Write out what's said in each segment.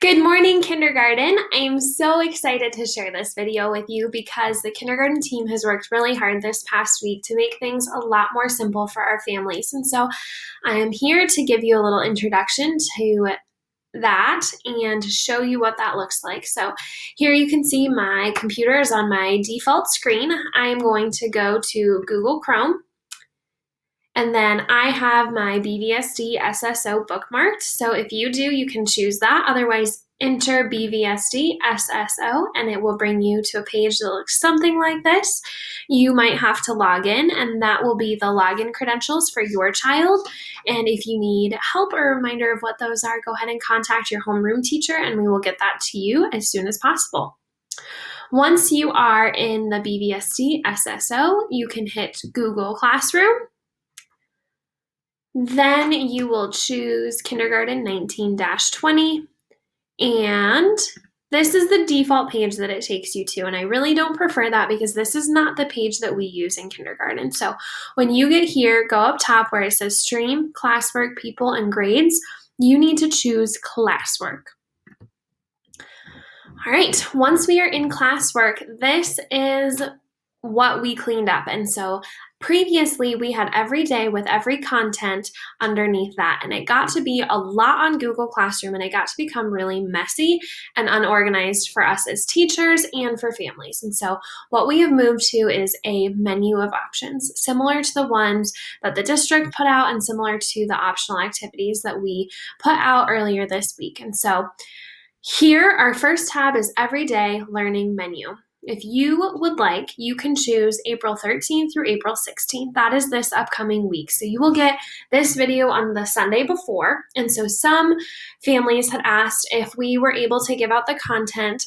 Good morning, kindergarten. I am so excited to share this video with you because the kindergarten team has worked really hard this past week to make things a lot more simple for our families. And so I am here to give you a little introduction to that and show you what that looks like. So here you can see my computer is on my default screen. I am going to go to Google Chrome. And then I have my BVSD SSO bookmarked. So if you do, you can choose that. Otherwise, enter BVSD SSO and it will bring you to a page that looks something like this. You might have to log in, and that will be the login credentials for your child. And if you need help or a reminder of what those are, go ahead and contact your homeroom teacher and we will get that to you as soon as possible. Once you are in the BVSD SSO, you can hit Google Classroom. Then you will choose kindergarten 19-20, and this is the default page that it takes you to, and I really don't prefer that because this is not the page that we use in kindergarten. So when you get here, go up top where it says Stream, Classwork, People, and Grades. You need to choose Classwork. All right, once we are in Classwork, this is what we cleaned up. And so previously we had every day with every content underneath that, and it got to be a lot on Google Classroom, and it got to become really messy and unorganized for us as teachers and for families. And so what we have moved to is a menu of options, similar to the ones that the district put out and similar to the optional activities that we put out earlier this week. And so here, our first tab is Everyday Learning Menu. If you would like, you can choose April 13th through April 16th. That is this upcoming week. So you will get this video on the Sunday before. And so some families had asked if we were able to give out the content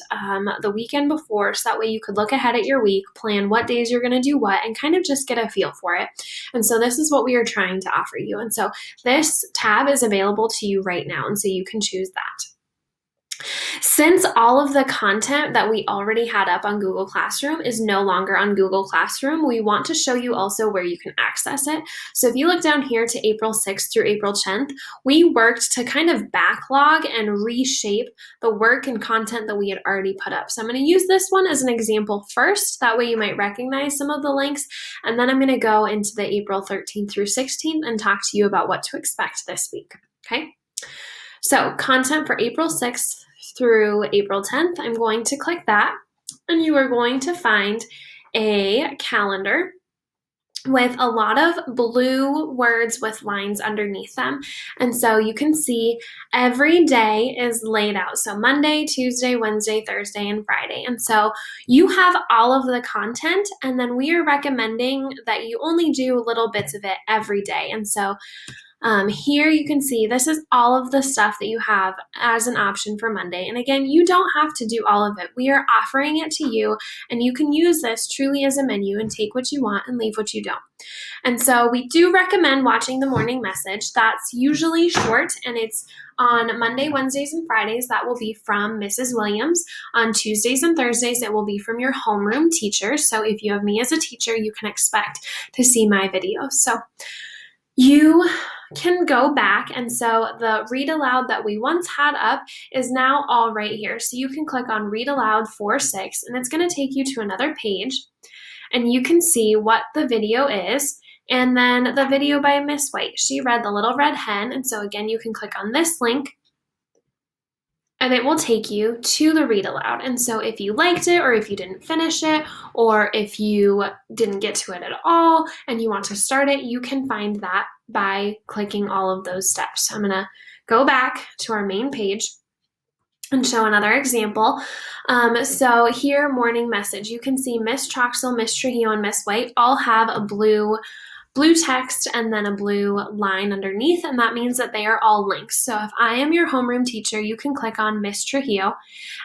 the weekend before, so that way you could look ahead at your week, plan what days you're going to do what, and kind of just get a feel for it. And so this is what we are trying to offer you. And so this tab is available to you right now. And so you can choose that. Since all of the content that we already had up on Google Classroom is no longer on Google Classroom, we want to show you also where you can access it. So if you look down here to April 6th through April 10th, we worked to kind of backlog and reshape the work and content that we had already put up. So I'm going to use this one as an example first. That way you might recognize some of the links. And then I'm going to go into the April 13th through 16th and talk to you about what to expect this week. Okay? So content for April 6th through April 10th, I'm going to click that, and you are going to find a calendar with a lot of blue words with lines underneath them. And so you can see every day is laid out. So Monday, Tuesday, Wednesday, Thursday, and Friday. And so you have all of the content, and then we are recommending that you only do little bits of it every day. And so here you can see this is all of the stuff that you have as an option for Monday. And again, you don't have to do all of it. We are offering it to you, and you can use this truly as a menu and take what you want and leave what you don't. And so we do recommend watching the morning message. That's usually short, and it's on Monday, Wednesdays, and Fridays. That will be from Mrs. Williams. On Tuesdays and Thursdays, it will be from your homeroom teacher. So if you have me as a teacher, you can expect to see my videos. So you can go back, and so the read aloud that we once had up is now all right here. So you can click on read aloud for 6, and it's going to take you to another page, and you can see what the video is, and then the video by Miss White. She read The Little Red Hen, and so again, you can click on this link, and it will take you to the read aloud. And so if you liked it, or if you didn't finish it, or if you didn't get to it at all and you want to start it, you can find that by clicking all of those steps. I'm going to go back to our main page and show another example. So here, morning message, you can see Miss Troxel, Miss Trujillo, and Miss White all have a blue text and then a blue line underneath, and that means that they are all links. So if I am your homeroom teacher, you can click on Miss Trujillo,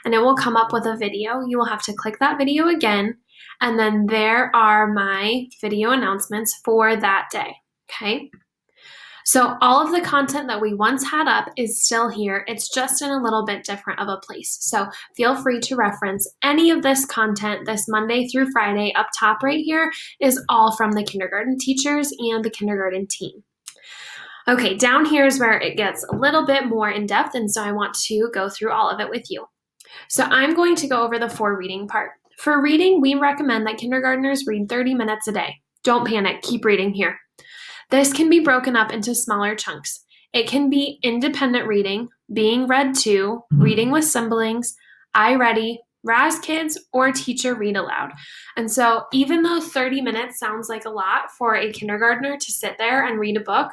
and it will come up with a video. You will have to click that video again, and then there are my video announcements for that day, okay? So all of the content that we once had up is still here. It's just in a little bit different of a place. So feel free to reference any of this content this Monday through Friday. Up top right here is all from the kindergarten teachers and the kindergarten team. Okay, down here is where it gets a little bit more in depth, and so I want to go through all of it with you. So I'm going to go over the for reading part. For reading, we recommend that kindergartners read 30 minutes a day. Don't panic, keep reading here. This can be broken up into smaller chunks. It can be independent reading, being read to, reading with siblings, iReady, Raz Kids, or teacher read aloud. And so even though 30 minutes sounds like a lot for a kindergartner to sit there and read a book,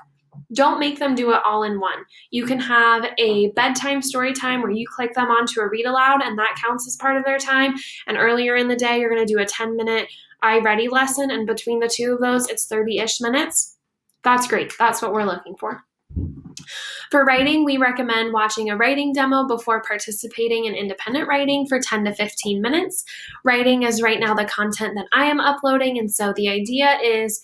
don't make them do it all in one. You can have a bedtime story time where you click them onto a read aloud, and that counts as part of their time. And earlier in the day, you're going to do a 10-minute iReady lesson, and between the two of those, it's 30-ish minutes. That's great. That's what we're looking for. For writing, we recommend watching a writing demo before participating in independent writing for 10 to 15 minutes. Writing is right now the content that I am uploading, and so the idea is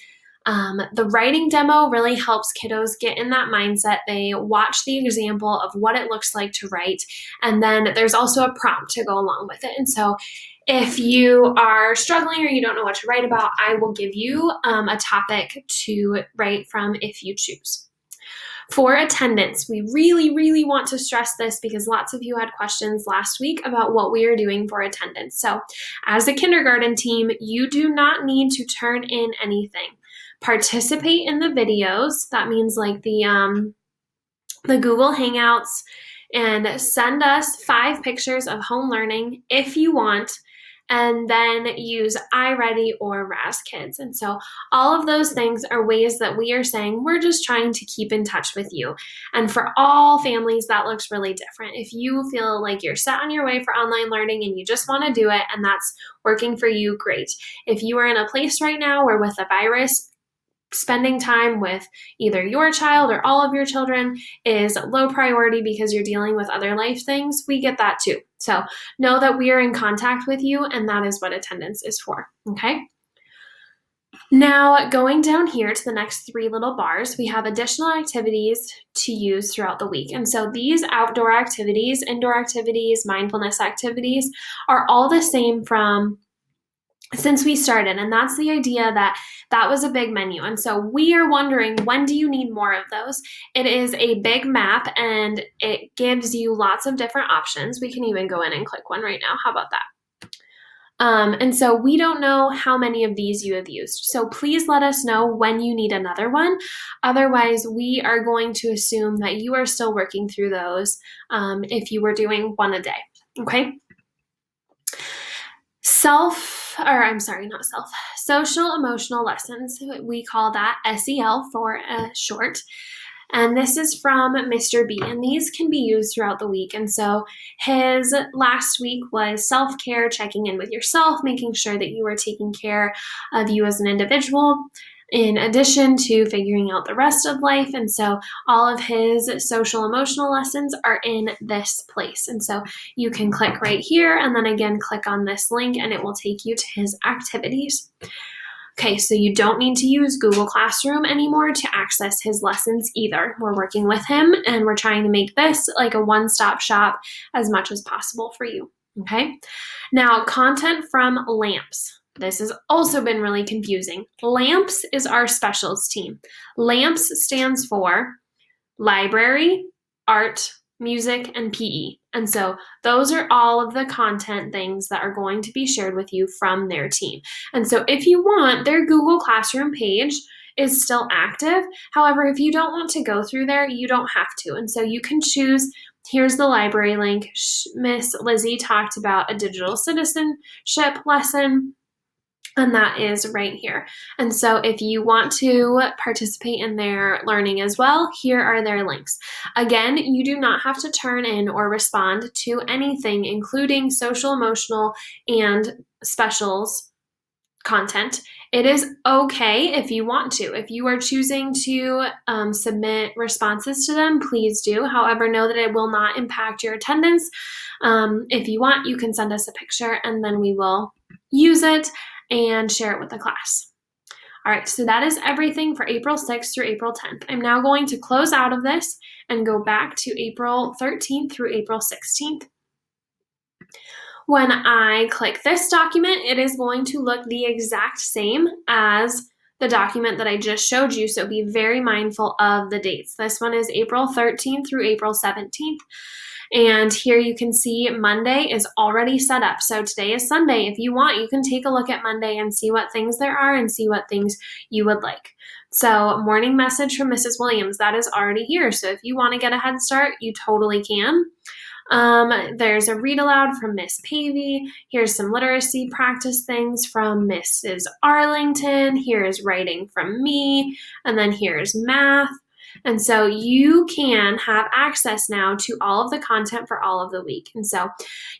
the writing demo really helps kiddos get in that mindset. They watch the example of what it looks like to write, and then there's also a prompt to go along with it. And so if you are struggling or you don't know what to write about, I will give you a topic to write from if you choose. For attendance, we really, really want to stress this because lots of you had questions last week about what we are doing for attendance. So as a kindergarten team, you do not need to turn in anything. Participate in the videos. That means like the Google Hangouts, and send us 5 pictures of home learning if you want, and then use iReady or Raz Kids. And so all of those things are ways that we are saying we're just trying to keep in touch with you. And for all families, that looks really different. If you feel like you're set on your way for online learning and you just want to do it and that's working for you, great. If you are in a place right now where with the virus, spending time with either your child or all of your children is low priority because you're dealing with other life things, we get that too. So know that we are in contact with you, and that is what attendance is for, okay? Now, going down here to the next 3 little bars, we have additional activities to use throughout the week. And so these outdoor activities, indoor activities, mindfulness activities are all the same from since we started, and that's the idea that that was a big menu. And so we are wondering, when do you need more of those? It is a big map, and it gives you lots of different options. We can even go in and click one right now. How about that? And so we don't know how many of these you have used. So please let us know when you need another one. Otherwise, we are going to assume that you are still working through those if you were doing one a day, okay? Social emotional lessons. We call that SEL for short. And this is from Mr. B, and these can be used throughout the week. And so his last week was self-care, checking in with yourself, making sure that you are taking care of you as an individual, in addition to figuring out the rest of life. And so all of his social emotional lessons are in this place. And so you can click right here and then again click on this link and it will take you to his activities. Okay, so you don't need to use Google Classroom anymore to access his lessons either. We're working with him and we're trying to make this like a one-stop shop as much as possible for you, okay? Now, content from LAMPS. This has also been really confusing. LAMPS is our specials team. LAMPS stands for Library, Art, Music, and PE. And so those are all of the content things that are going to be shared with you from their team. And so if you want, their Google Classroom page is still active. However, if you don't want to go through there, you don't have to. And so you can choose, here's the library link. Miss Lizzie talked about a digital citizenship lesson, and that is right here. And so if you want to participate in their learning as well, here are their links. Again, you do not have to turn in or respond to anything, including social, emotional, and specials content. It is okay if you want to. If you are choosing to submit responses to them, please do. However, know that it will not impact your attendance. If you want, you can send us a picture and then we will use it and share it with the class. All right, so that is everything for April 6th through April 10th. I'm now going to close out of this and go back to April 13th through April 16th. When I click this document, it is going to look the exact same as the document that I just showed you, so be very mindful of the dates. This one is April 13th through April 17th. And here you can see Monday is already set up. So today is Sunday. If you want, you can take a look at Monday and see what things there are and see what things you would like. So morning message from Mrs. Williams, that is already here. So if you want to get a head start, you totally can. There's a read aloud from Miss Pavey. Here's some literacy practice things from Mrs. Arlington. Here's writing from me. And then here's math. And so you can have access now to all of the content for all of the week. And so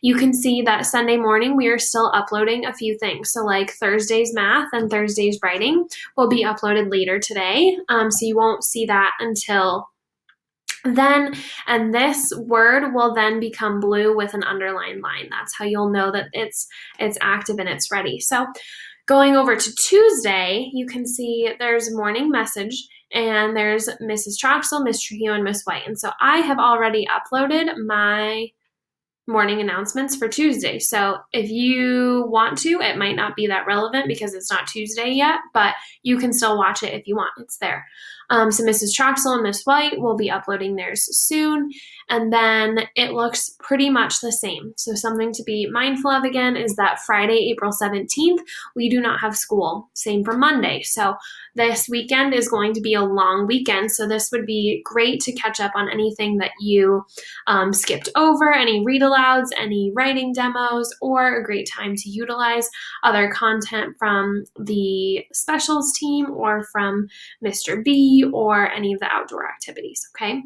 you can see that Sunday morning, we are still uploading a few things. So like Thursday's math and Thursday's writing will be uploaded later today. So you won't see that until then, and this word will then become blue with an underlined line. That's how you'll know that it's active and it's ready. So going over to Tuesday, you can see there's morning message, and there's Mrs. Troxel, Miss Trujillo, and Miss White. And so I have already uploaded my morning announcements for Tuesday. So if you want to, it might not be that relevant because it's not Tuesday yet, but you can still watch it if you want. It's there. So Mrs. Troxel and Miss White will be uploading theirs soon. And then it looks pretty much the same. So something to be mindful of again is that Friday, April 17th, we do not have school. Same for Monday. So this weekend is going to be a long weekend. So this would be great to catch up on anything that you skipped over, any read alouds, any writing demos, or a great time to utilize other content from the specials team or from Mr. B or any of the outdoor activities, okay?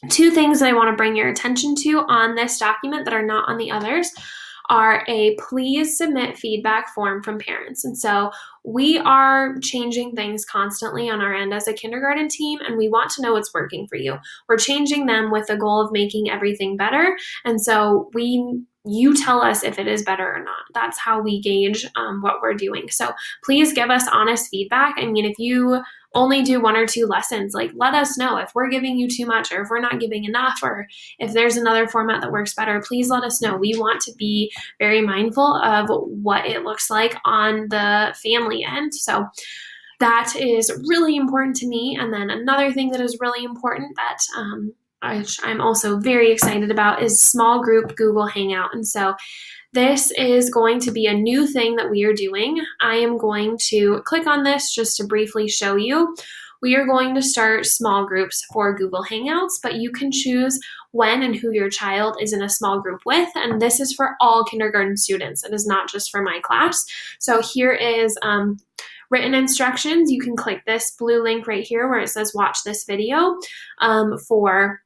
Two things that I want to bring your attention to on this document that are not on the others are a please submit feedback form from parents. And so we are changing things constantly on our end as a kindergarten team, and we want to know what's working for you. We're changing them with the goal of making everything better. And so you tell us if it is better or not. That's how we gauge what we're doing. So please give us honest feedback. I mean, if you only do 1 or 2 lessons, like let us know if we're giving you too much or if we're not giving enough, or if there's another format that works better, please let us know. We want to be very mindful of what it looks like on the family end. So that is really important to me. And then another thing that is really important that I'm also very excited about is small group Google Hangout. And so this is going to be a new thing that we are doing. I am going to click on this just to briefly show you. We are going to start small groups for Google Hangouts, but you can choose when and who your child is in a small group with, and this is for all kindergarten students. It is not just for my class. So here is written instructions. You can click this blue link right here where it says watch this video for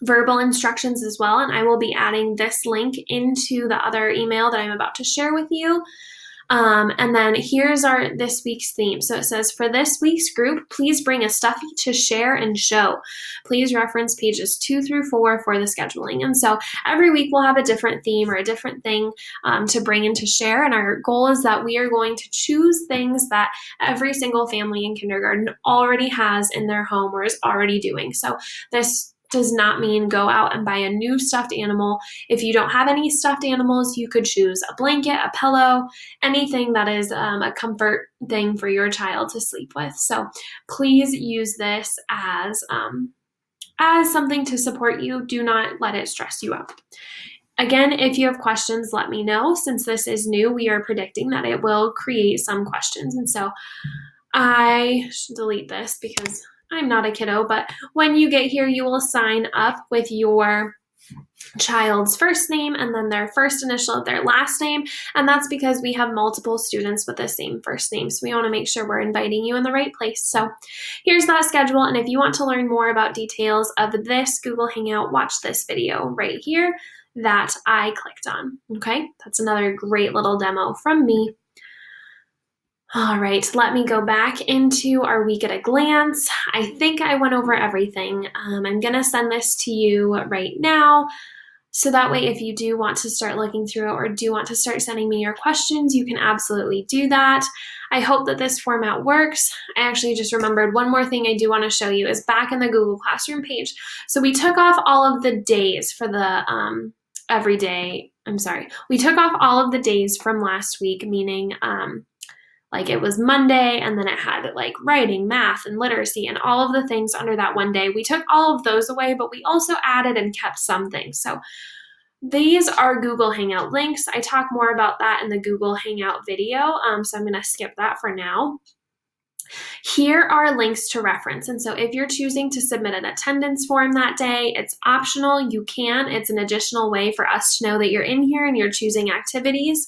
verbal instructions as well, and I will be adding this link into the other email that I'm about to share with you. And then here's this week's theme. So it says, for this week's group, please bring a stuffy to share and show. Please reference pages 2 through 4 for the scheduling. And so every week we'll have a different theme or a different thing to bring and to share. And our goal is that we are going to choose things that every single family in kindergarten already has in their home or is already doing. So this does not mean go out and buy a new stuffed animal. If you don't have any stuffed animals, you could choose a blanket, a pillow, anything that is a comfort thing for your child to sleep with. So please use this as something to support you. Do not let it stress you out. Again, if you have questions, let me know. Since this is new, we are predicting that it will create some questions. And so I should delete this because I'm not a kiddo, but when you get here, you will sign up with your child's first name and then their first initial of their last name. And that's because we have multiple students with the same first name. So we want to make sure we're inviting you in the right place. So here's that schedule. And if you want to learn more about details of this Google Hangout, watch this video right here that I clicked on. Okay, that's another great little demo from me. All right, let me go back into our week at a glance. I think I went over everything. I'm going to send this to you right now. So that way, if you do want to start looking through it or do want to start sending me your questions, you can absolutely do that. I hope that this format works. I actually just remembered one more thing I do want to show you is back in the Google Classroom page. So we took off all of the days for the we took off all of the days from last week, meaning like it was Monday, and then it had like writing, math, and literacy, and all of the things under that one day. We took all of those away, but we also added and kept some things. So these are Google Hangout links. I talk more about that in the Google Hangout video, so I'm going to skip that for now. Here are links to reference. And so if you're choosing to submit an attendance form that day, it's optional. You can. It's an additional way for us to know that you're in here and you're choosing activities.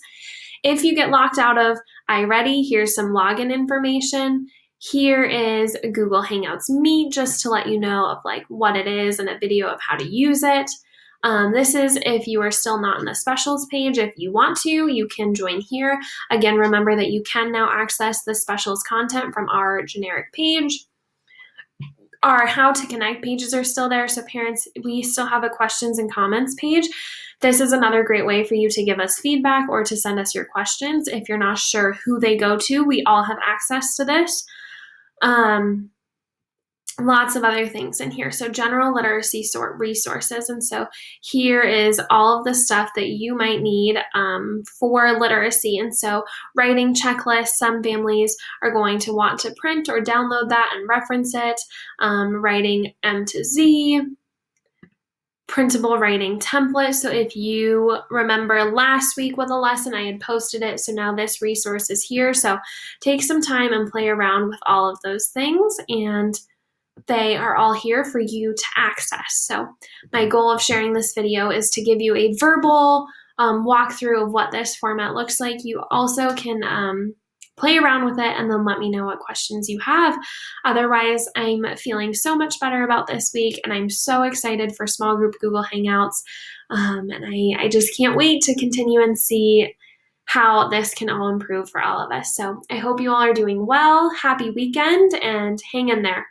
If you get locked out of iReady, here's some login information. Here is Google Hangouts Meet, just to let you know of like what it is and a video of how to use it. This is if you are still not on the specials page. If you want to, you can join here. Again, remember that you can now access the specials content from our generic page. Our how to connect pages are still there. So parents, we still have a questions and comments page. This is another great way for you to give us feedback or to send us your questions. If you're not sure who they go to, we all have access to this. Lots of other things in here. So general literacy resources. And so here is all of the stuff that you might need for literacy. And so writing checklists, some families are going to want to print or download that and reference it. Writing M to Z, printable writing template. So if you remember last week with a lesson, I had posted it. So now this resource is here. So take some time and play around with all of those things, and they are all here for you to access. So my goal of sharing this video is to give you a verbal walkthrough of what this format looks like. You also can play around with it and then let me know what questions you have. Otherwise, I'm feeling so much better about this week, and I'm so excited for small group Google Hangouts. And I just can't wait to continue and see how this can all improve for all of us. So I hope you all are doing well. Happy weekend, and hang in there.